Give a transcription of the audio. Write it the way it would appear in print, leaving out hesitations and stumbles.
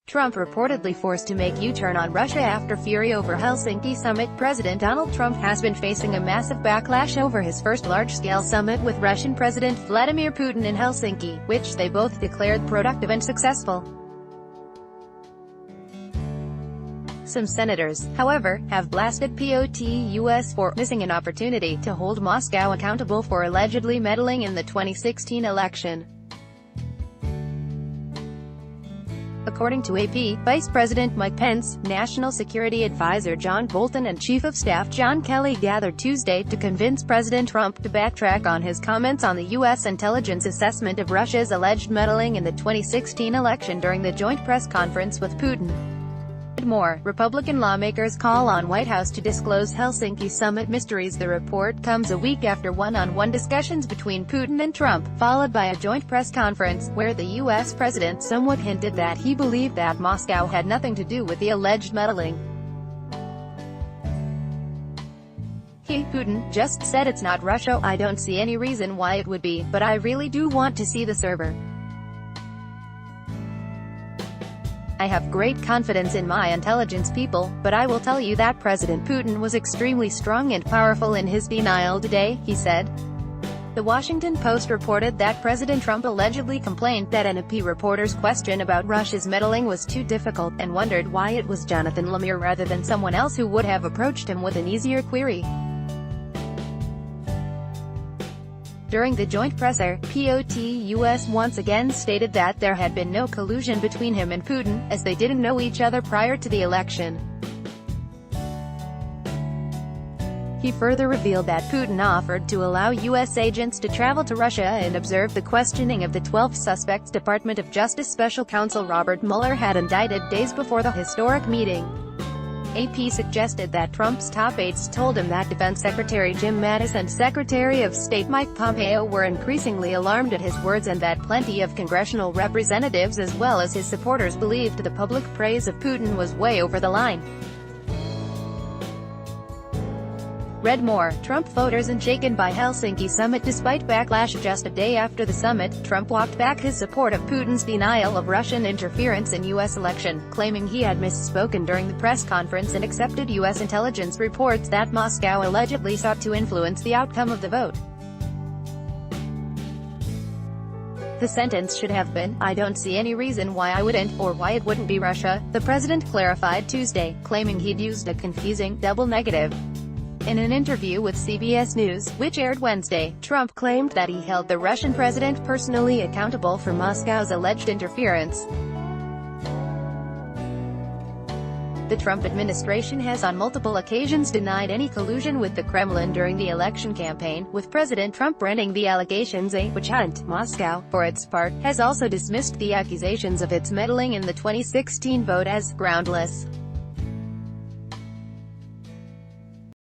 Trump reportedly forced to make U-turn on Russia after fury over Helsinki summit. President Donald Trump has been facing a massive backlash over his first large-scale summit with Russian President Vladimir Putin in Helsinki, which they both declared productive and successful. Some senators, however, have blasted POTUS for missing an opportunity to hold Moscow accountable for allegedly meddling in the 2016 election. According to AP, Vice President Mike Pence, National Security Advisor John Bolton and Chief of Staff John Kelly gathered Tuesday to convince President Trump to backtrack on his comments on the U.S. intelligence assessment of Russia's alleged meddling in the 2016 election during the joint press conference with Putin. More, Republican lawmakers call on White House to disclose Helsinki summit mysteries. The report comes a week after one-on-one discussions between Putin and Trump, followed by a joint press conference, where the U.S. president somewhat hinted that he believed that Moscow had nothing to do with the alleged meddling. Putin just said it's not Russia. I don't see any reason why it would be, but I really do want to see the server. I have great confidence in my intelligence people, but I will tell you that President Putin was extremely strong and powerful in his denial today, he said. The Washington Post reported that President Trump allegedly complained that an AP reporter's question about Russia's meddling was too difficult, and wondered why it was Jonathan Lemire rather than someone else who would have approached him with an easier query. During the joint presser, POTUS once again stated that there had been no collusion between him and Putin, as they didn't know each other prior to the election. He further revealed that Putin offered to allow U.S. agents to travel to Russia and observe the questioning of the 12 suspects Department of Justice Special Counsel Robert Mueller had indicted days before the historic meeting. AP suggested that Trump's top aides told him that Defense Secretary Jim Mattis and Secretary of State Mike Pompeo were increasingly alarmed at his words, and that plenty of congressional representatives as well as his supporters believed the public praise of Putin was way over the line. Read more, Trump voters unshaken by Helsinki summit. Despite backlash just a day after the summit, Trump walked back his support of Putin's denial of Russian interference in U.S. election, claiming he had misspoken during the press conference and accepted U.S. intelligence reports that Moscow allegedly sought to influence the outcome of the vote. The sentence should have been, "I don't see any reason why I wouldn't, or why it wouldn't be Russia," the president clarified Tuesday, claiming he'd used a confusing, double negative. In an interview with CBS News, which aired Wednesday, Trump claimed that he held the Russian president personally accountable for Moscow's alleged interference. The Trump administration has on multiple occasions denied any collusion with the Kremlin during the election campaign, with President Trump branding the allegations a witch hunt. Moscow, for its part, has also dismissed the accusations of its meddling in the 2016 vote as groundless.